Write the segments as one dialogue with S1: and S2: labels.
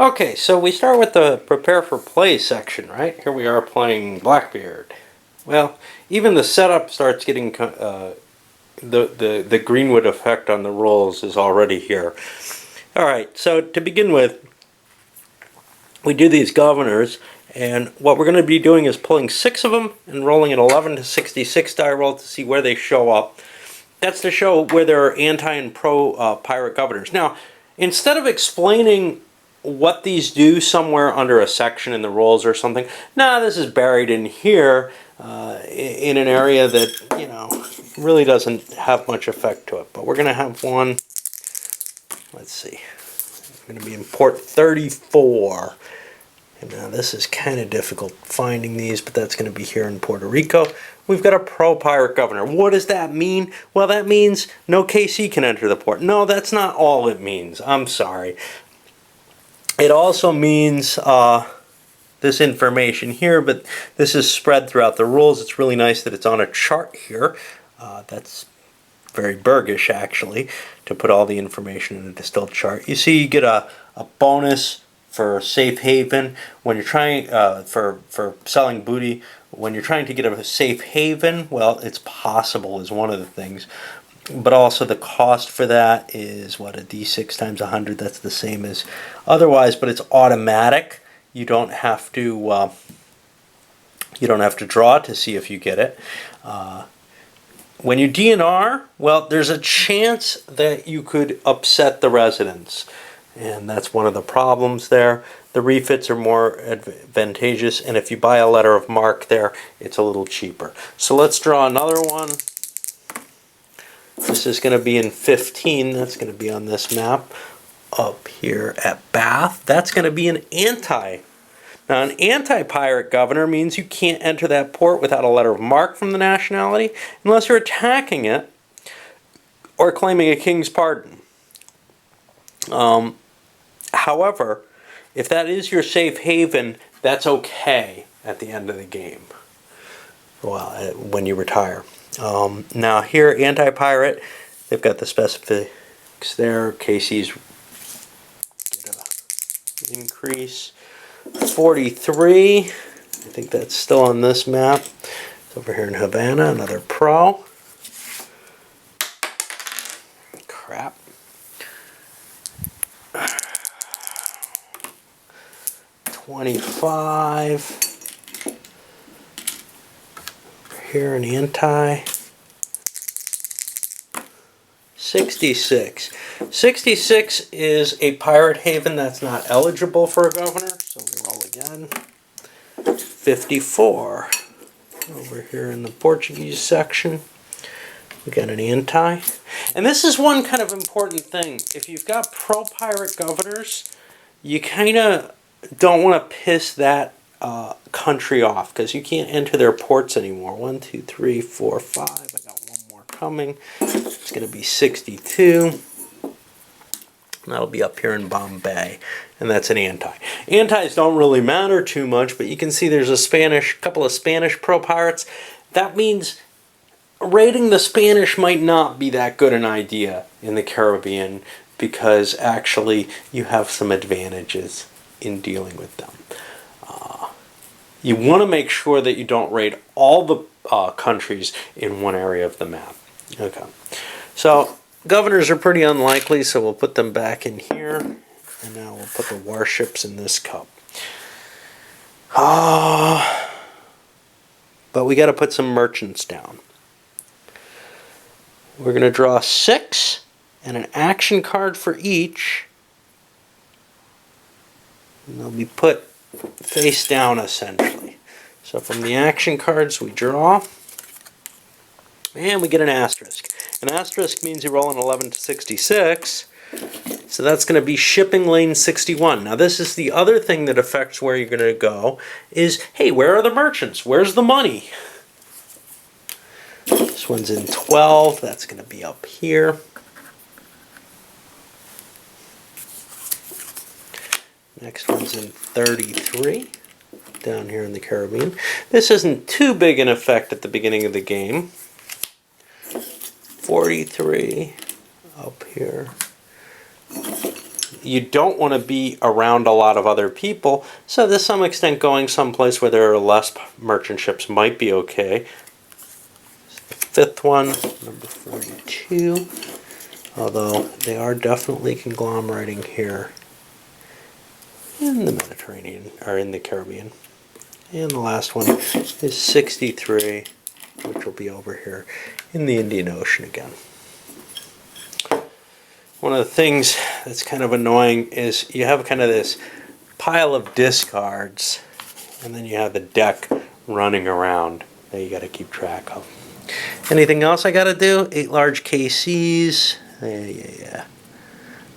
S1: Okay, so we start with the prepare for play section, right? Here we are playing Blackbeard. Well, even the setup starts getting the Greenwood effect on the rolls is already here. All right, so to begin with, we do these governors, and what we're going to be doing is pulling 6 of them and rolling an 11 to 66 die roll to see where they show up. That's to show where there are anti and pro pirate governors. Now, instead of explaining what these do somewhere under a section in the rolls or something, this is buried in here in an area that, really doesn't have much effect to it. But we're going to have one, let's see, we're going to be in port 34. And now this is kind of difficult finding these, but that's going to be here in Puerto Rico. We've got a pro-pirate governor. What does that mean? Well, that means no KC can enter the port. No, that's not all it means. I'm sorry. It also means this information here, but this is spread throughout the rules. It's really nice that it's on a chart here. That's very Burgish, actually, to put all the information in a distilled chart. You see, you get a bonus for safe haven when you're trying for selling booty. When you're trying to get a safe haven, well, it's possible is one of the things, but also the cost for that is what, a d6 times 100. That's the same as otherwise, but it's automatic. You don't have to draw to see if you get it. When you DNR, well, there's a chance that you could upset the residents. And that's one of the problems there. The refits are more advantageous, and if you buy a letter of marque there, it's a little cheaper. So let's draw another one. This is going to be in 15. That's going to be on this map up here at Bath. That's going to be an anti. Now, an anti-pirate governor means you can't enter that port without a letter of marque from the nationality unless you're attacking it or claiming a king's pardon. However, if that is your safe haven, that's okay at the end of the game. Well, when you retire. Now here, anti-pirate, they've got the specifics there. KC's get a increase. 43, I think that's still on this map. It's over here in Havana, another pro. Crap. $25. Over here an anti. 66. 66 is a pirate haven that's not eligible for a governor, so we roll again. 54. Over here in the Portuguese section, we got an anti. And this is one kind of important thing. If you've got pro-pirate governors, you kind of don't want to piss that country off, because you can't enter their ports anymore. 1, 2, 3, 4, 5. I got one more coming. It's going to be 62. That'll be up here in Bombay, and that's an anti. Antis don't really matter too much, but you can see there's a couple of Spanish pro-pirates. That means raiding the Spanish might not be that good an idea in the Caribbean, because actually you have some advantages in dealing with them. You want to make sure that you don't raid all the countries in one area of the map. Okay, so governors are pretty unlikely, so we'll put them back in here, and now we'll put the warships in this cup. But we got to put some merchants down. We're going to draw 6 and an action card for each. And they'll be put face down, essentially. So from the action cards we draw, and we get an asterisk. An asterisk means you roll an 11 to 66, so that's going to be shipping lane 61. Now this is the other thing that affects where you're going to go, is, hey, where are the merchants? Where's the money? This one's in 12, that's going to be up here. Next one's in 33, down here in the Caribbean. This isn't too big an effect at the beginning of the game. 43, up here. you don't want to be around a lot of other people, so to some extent going someplace where there are less merchant ships might be okay. The fifth one, number 42, although they are definitely conglomerating here in the Mediterranean, or in the Caribbean. And the last one is 63, which will be over here in the Indian Ocean again. One of the things that's kind of annoying is you have kind of this pile of discards, and then you have the deck running around that you got to keep track of. Anything else I got to do? 8 large KCs.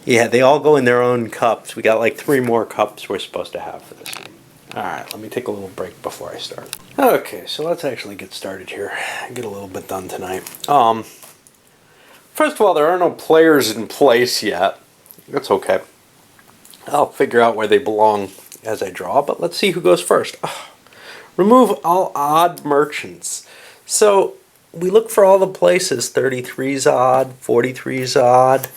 S1: Yeah, they all go in their own cups. We got like 3 more cups we're supposed to have for this game. Alright, let me take a little break before I start. Okay, so let's actually get started here. Get a little bit done tonight. First of all, there are no players in place yet. That's okay. I'll figure out where they belong as I draw, but let's see who goes first. Remove all odd merchants. So we look for all the places. 33's odd, 43's odd,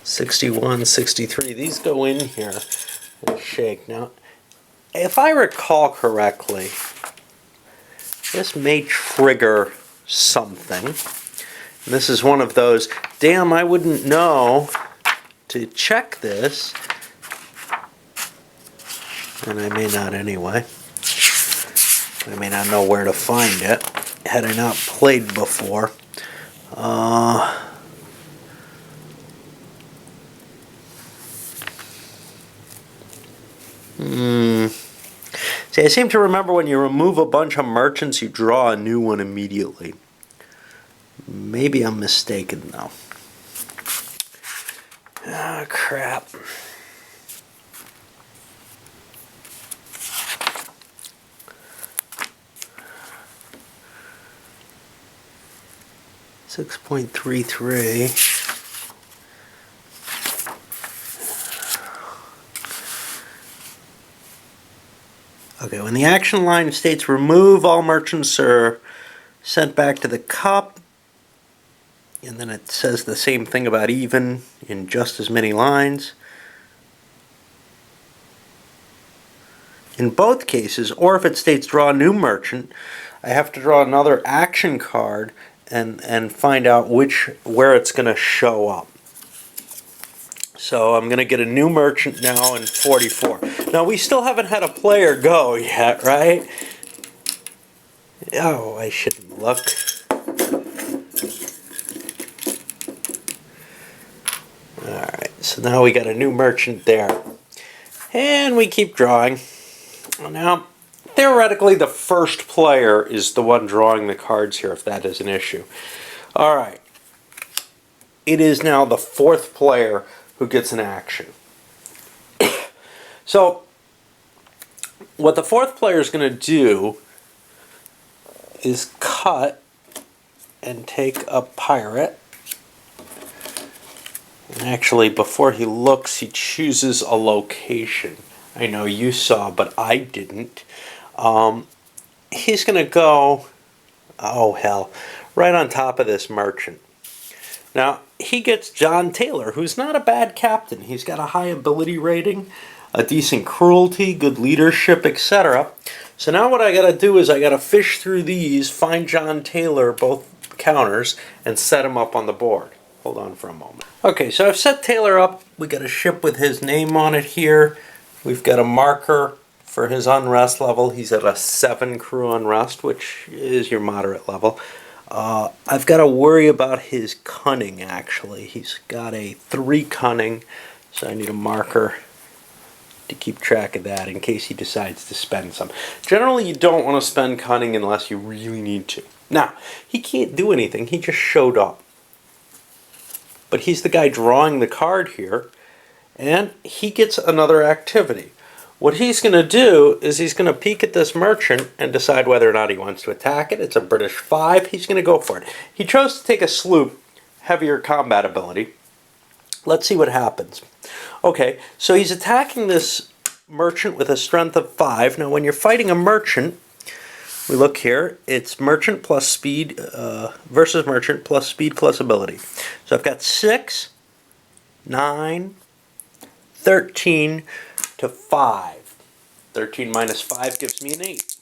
S1: 61, 63. These go in here and shake. Now, if I recall correctly, this may trigger something. And this is one of those, damn, I wouldn't know to check this. And I may not anyway. I may not know where to find it had I not played before. See, I seem to remember when you remove a bunch of merchants, you draw a new one immediately. Maybe I'm mistaken, though. Ah, crap. .33. Okay, when the action line states remove all merchants are sent back to the cup, and then it says the same thing about even in just as many lines. In both cases, or if it states draw a new merchant, I have to draw another action card and find out where it's going to show up. So I'm going to get a new merchant now in 44. Now we still haven't had a player go yet, right? Oh, I shouldn't look. Alright, so now we got a new merchant there. And we keep drawing. Now, theoretically the first player is the one drawing the cards here, if that is an issue. Alright. It is now the fourth player who gets an action. So, what the fourth player is going to do is cut and take a pirate. And actually, before he looks, he chooses a location. I know you saw, but I didn't. He's going to go, oh hell, right on top of this merchant. Now, he gets John Taylor, who's not a bad captain. He's got a high ability rating, a decent cruelty, good leadership, etc. So now what I got to do is I got to fish through these, find John Taylor, both counters, and set him up on the board. Hold on for a moment. Okay, so I've set Taylor up. We got a ship with his name on it here. We've got a marker for his unrest level. He's at a 7 crew unrest, which is your moderate level. I've got to worry about his cunning, actually. He's got a 3 cunning, so I need a marker to keep track of that in case he decides to spend some. Generally, you don't want to spend cunning unless you really need to. Now, he can't do anything. He just showed up. But he's the guy drawing the card here, and he gets another activity. What he's going to do is he's going to peek at this merchant and decide whether or not he wants to attack it. It's a British 5. He's going to go for it. He chose to take a sloop, heavier combat ability. Let's see what happens. Okay, so he's attacking this merchant with a strength of 5. Now, when you're fighting a merchant, we look here. It's merchant plus speed versus merchant plus speed plus ability. So I've got 6 9, 13 to 5. 13 minus 5 gives me an 8.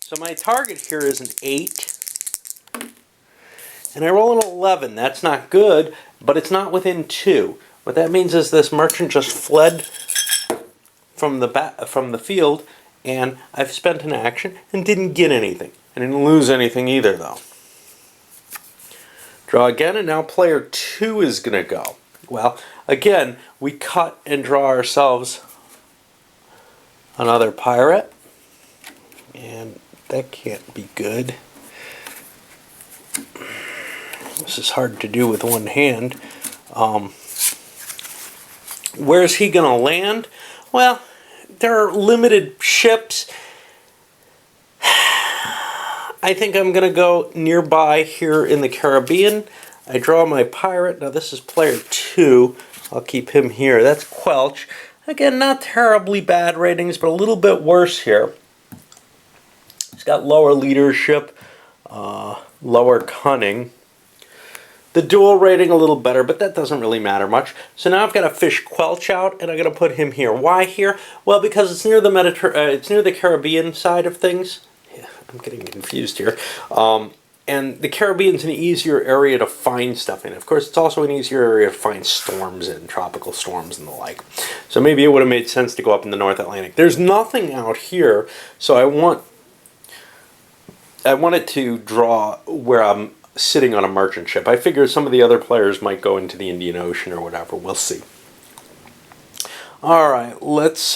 S1: So my target here is an 8. And I roll an 11. That's not good, but it's not within 2. What that means is this merchant just fled from the field, and I've spent an action and didn't get anything. I didn't lose anything either, though. Draw again, and now player 2 is going to go. Well, again, we cut and draw ourselves another pirate, and that can't be good. This is hard to do with one hand. Where's he going to land? Well, there are limited ships. I think I'm going to go nearby here in the Caribbean. I draw my pirate. Now this is player 2. I'll keep him here. That's Quelch. Again, not terribly bad ratings, but a little bit worse here. He's got lower leadership, lower cunning. The dual rating a little better, but that doesn't really matter much. So now I've got to fish Quelch out, and I'm going to put him here. Why here? Well, because it's near the it's near the Caribbean side of things. Yeah, I'm getting confused here. And the Caribbean's an easier area to find stuff in. Of course, it's also an easier area to find storms in, tropical storms and the like. So maybe it would have made sense to go up in the North Atlantic. There's nothing out here, so I wanted to draw where I'm sitting on a merchant ship. I figure some of the other players might go into the Indian Ocean or whatever. We'll see. Alright, let's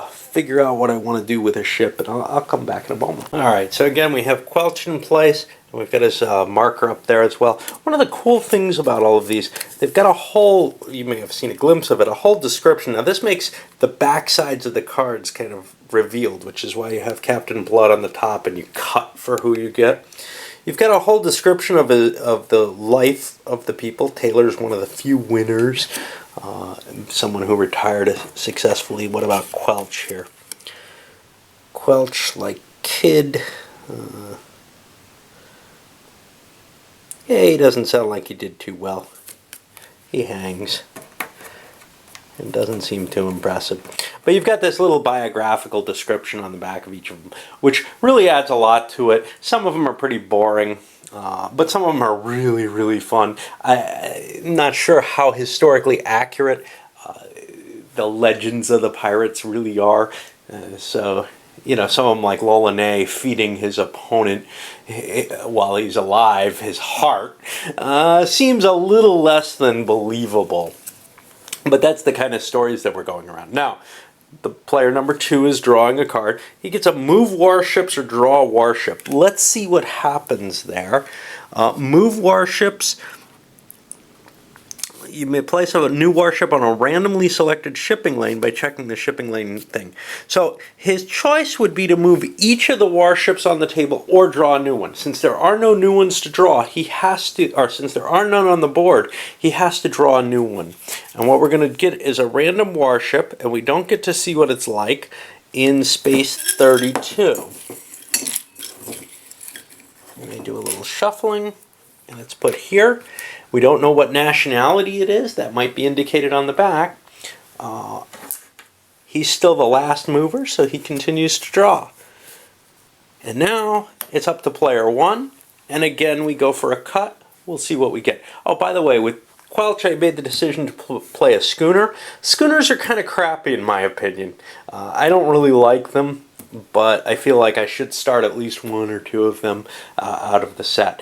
S1: figure out what I want to do with a ship, and I'll come back in a moment. Alright, so again we have Quelch in place, and we've got his marker up there as well. One of the cool things about all of these, they've got a whole, you may have seen a glimpse of it, a whole description. Now this makes the back sides of the cards kind of revealed, which is why you have Captain Blood on the top and you cut for who you get. You've got a whole description of the life of the people. Taylor's one of the few winners, someone who retired successfully. What about Quelch here? Quelch, like Kid. Yeah, he doesn't sound like he did too well. He hangs. It doesn't seem too impressive. But you've got this little biographical description on the back of each of them, which really adds a lot to it. Some of them are pretty boring, but some of them are really, really fun. I'm not sure how historically accurate the legends of the pirates really are. So, you know, some of them like Lolonais feeding his opponent while he's alive, his heart, seems a little less than believable. But that's the kind of stories that we're going around. Now, the player number 2 is drawing a card. He gets a move warships or draw a warship. Let's see what happens there. Move warships. You may place a new warship on a randomly selected shipping lane by checking the shipping lane thing. So his choice would be to move each of the warships on the table or draw a new one. Since there are no new ones to draw, he has to, or since there are none on the board, he has to draw a new one. And what we're going to get is a random warship, and we don't get to see what it's like in space 32. Let me do a little shuffling, and it's put here. We don't know what nationality it is. That might be indicated on the back. He's still the last mover, so he continues to draw. And now it's up to player 1. And again, we go for a cut. We'll see what we get. Oh, by the way, with Quelch, I made the decision to play a schooner. Schooners are kind of crappy in my opinion. I don't really like them, but I feel like I should start at least 1 or 2 of them out of the set.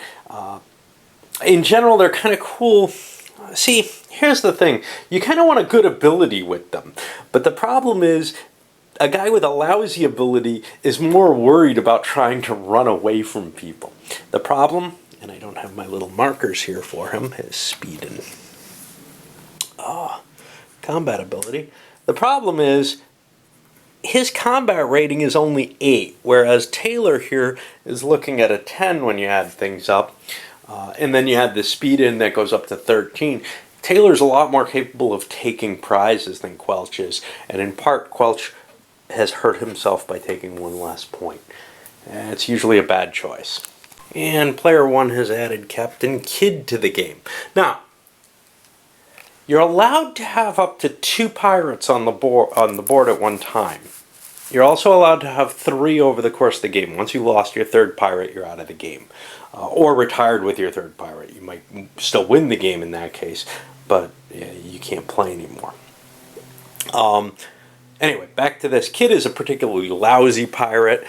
S1: In general, they're kind of cool. See, here's the thing. You kind of want a good ability with them. But the problem is, a guy with a lousy ability is more worried about trying to run away from people. The problem, and I don't have my little markers here for him, his speed and combat ability. The problem is, his combat rating is only 8, whereas Taylor here is looking at a 10 when you add things up. And then you have the speed in that goes up to 13. Taylor's a lot more capable of taking prizes than Quelch is. And in part, Quelch has hurt himself by taking 1 less point. It's usually a bad choice. And player 1 has added Captain Kidd to the game. Now, You're allowed to have up to 2 pirates on the board at one time. You're also allowed to have 3 over the course of the game. Once you lost your 3rd pirate, you're out of the game. Or retired with your 3rd pirate. You might still win the game in that case, but you can't play anymore. Anyway, back to this. Kid is a particularly lousy pirate.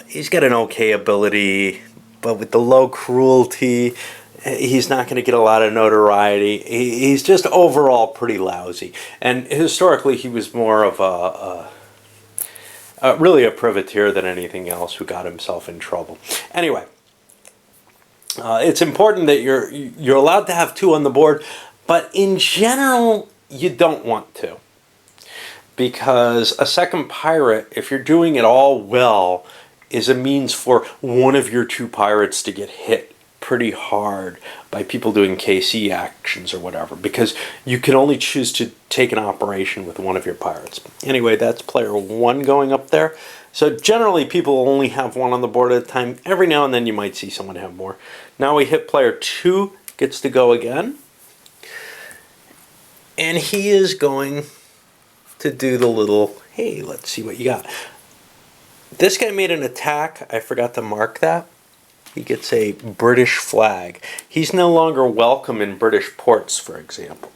S1: He's got an okay ability, but with the low cruelty, he's not going to get a lot of notoriety. He's just overall pretty lousy. And historically, he was more of really a privateer than anything else who got himself in trouble. Anyway, it's important that you're allowed to have 2 on the board, but in general, you don't want to. Because a 2nd pirate, if you're doing it all well, is a means for one of your 2 pirates to get hit pretty hard by people doing KC actions or whatever, because you can only choose to take an operation with one of your pirates. Anyway, that's player 1 going up there. So generally people only have 1 on the board at a time. Every now and then you might see someone have more. Now we hit player 2, gets to go again. And he is going to do the little, hey, let's see what you got. This guy made an attack. I forgot to mark that. He gets a British flag. He's no longer welcome in British ports, for example.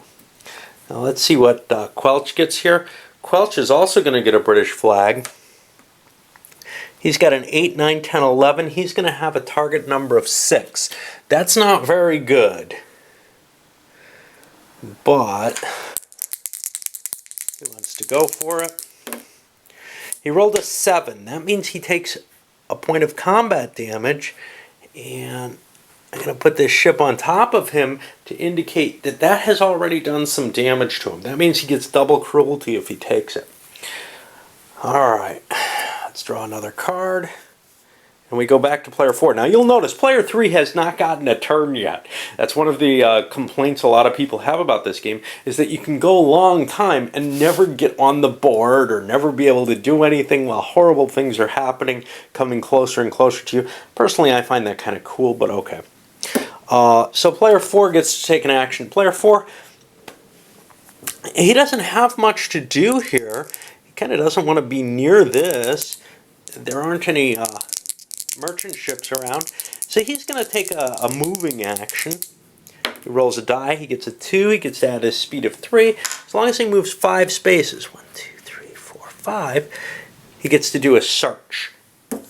S1: Now let's see what Quelch gets here. Quelch is also going to get a British flag. He's got an 8, 9, 10, 11. He's going to have a target number of 6. That's not very good. But he wants to go for it. He rolled a 7. That means he takes a point of combat damage. And I'm going to put this ship on top of him to indicate that that has already done some damage to him. That means he gets double cruelty if he takes it. Alright, let's draw another card. And we go back to player 4. Now you'll notice player 3 has not gotten a turn yet. That's one of the complaints a lot of people have about this game, is that you can go a long time and never get on the board or never be able to do anything while horrible things are happening, coming closer and closer to you. Personally, I find that kind of cool, but okay. So player 4 gets to take an action. Player 4, he doesn't have much to do here. He kind of doesn't want to be near this. There aren't any merchant ships around, so he's going to take a moving action. He rolls a die, he gets a 2, he gets to add a speed of 3. As long as he moves 5 spaces, 1, 2, 3, 4, 5, he gets to do a search.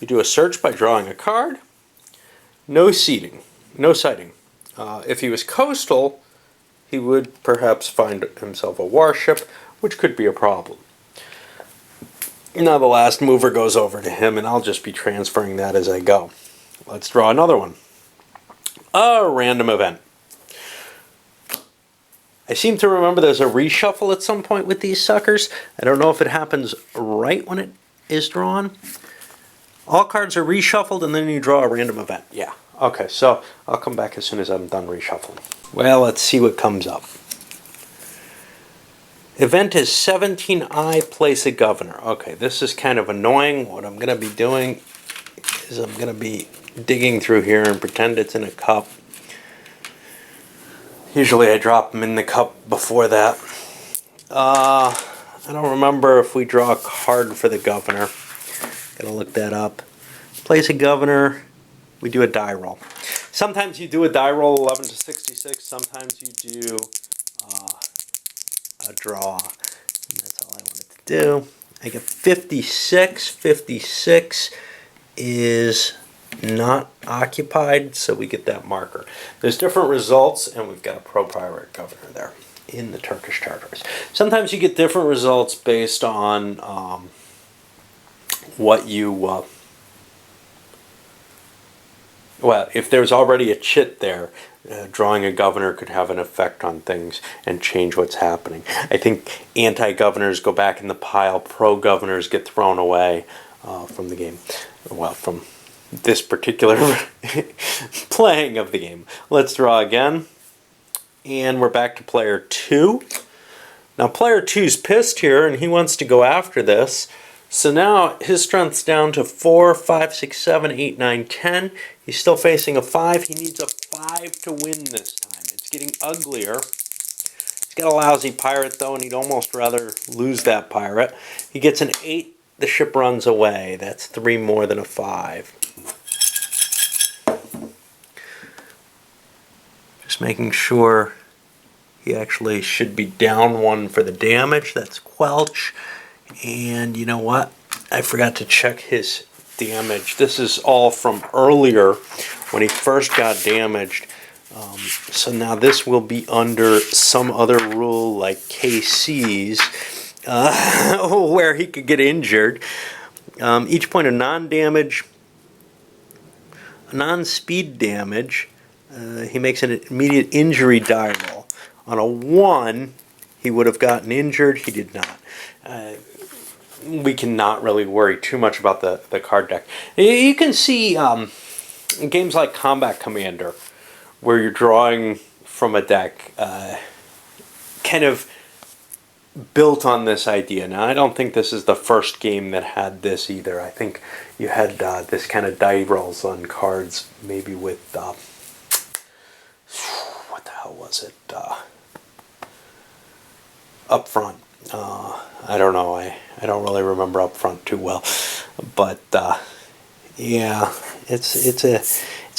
S1: You do a search by drawing a card. No sighting. If he was coastal, he would perhaps find himself a warship, which could be a problem. Now the last mover goes over to him, and I'll just be transferring that as I go. Let's draw another one. A random event. I seem to remember there's a reshuffle at some point with these suckers. I don't know if it happens right when it is drawn. All cards are reshuffled, and then you draw a random event. Yeah. Okay, so I'll come back as soon as I'm done reshuffling. Well, let's see what comes up. Event is 17I, place a governor. Okay, this is kind of annoying. What I'm going to be doing is I'm going to be digging through here and pretend it's in a cup. Usually I drop them in the cup before that. I don't remember if we draw a card for the governor. Gotta look that up. Place a governor. We do a die roll. Sometimes you do a die roll 11 to 66. Sometimes you do a draw. And that's all I wanted to do. I get 56. 56 is not occupied, so we get that marker. There's different results, and we've got a pro-pirate governor there in the Turkish territories. Sometimes you get different results based on what you... well, if there's already a chit there, drawing a governor could have an effect on things and change what's happening. I think anti-governors go back in the pile, pro-governors get thrown away from the game. Well, from this particular playing of the game. Let's draw again. And we're back to player 2. Now player 2's pissed here, and he wants to go after this. So now his strength's down to 4, 5, 6, 7, 8, 9, 10. He's still facing a 5. He needs a 5 to win this time. It's getting uglier. He's got a lousy pirate though, and he'd almost rather lose that pirate. He gets an 8, the ship runs away. That's 3 more than a 5. Just making sure he actually should be down 1 for the damage. That's Quelch. And you know what? I forgot to check his damage. This is all from earlier when he first got damaged. So now this will be under some other rule like KC's, where he could get injured. Each point of non-damage, non-speed damage, he makes an immediate injury die roll. On a 1, he would have gotten injured. He did not. We cannot really worry too much about the card deck. You can see games like Combat Commander, where you're drawing from a deck, kind of built on this idea. Now, I don't think this is the first game that had this either. I think you had this kind of die rolls on cards, maybe with, what the hell was it? Up front. I don't know. I don't really remember up front too well. But, yeah, it's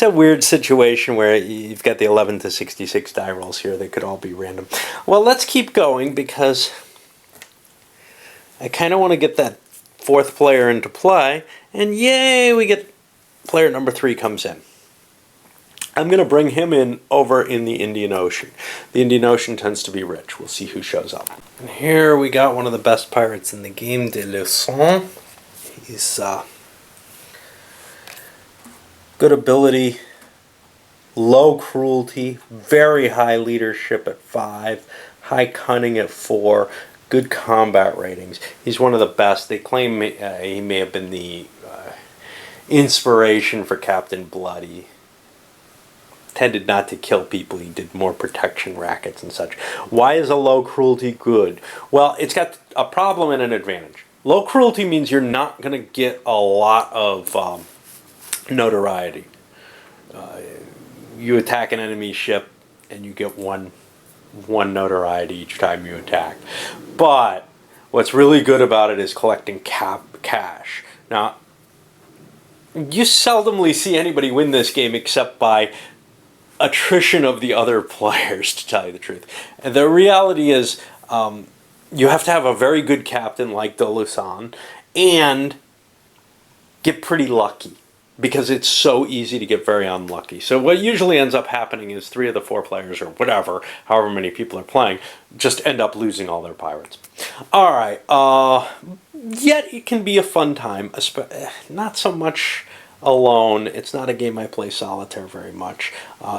S1: a weird situation where you've got the 11 to 66 die rolls here. They could all be random. Well, let's keep going because I kind of want to get that 4th player into play. And yay, we get player number 3 comes in. I'm going to bring him in over in the Indian Ocean. The Indian Ocean tends to be rich. We'll see who shows up. And here we got one of the best pirates in the game, De Leçon. He's good ability, low cruelty, very high leadership at 5, high cunning at 4, good combat ratings. He's one of the best. They claim he may have been the inspiration for Captain Blood. He tended not to kill people. He did more protection rackets and such. Why is a low cruelty good? Well, it's got a problem and an advantage. Low cruelty means you're not going to get a lot of notoriety. You attack an enemy ship and you get one notoriety each time you attack. But what's really good about it is collecting cash. Now, you seldomly see anybody win this game except by attrition of the other players, to tell you the truth. And the reality is, you have to have a very good captain like De Leçon and get pretty lucky, because it's so easy to get very unlucky. So what usually ends up happening is 3 of the 4 players, or whatever, however many people are playing, just end up losing all their pirates. Alright, yet it can be a fun time, not so much alone. It's not a game I play solitaire very much.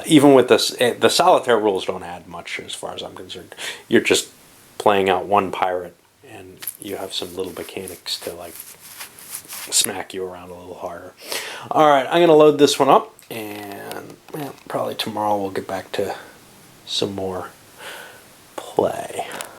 S1: Even with this, the solitaire rules don't add much as far as I'm concerned. You're just playing out one pirate, and you have some little mechanics to like smack you around a little harder. Alright, I'm going to load this one up, and probably tomorrow we'll get back to some more play.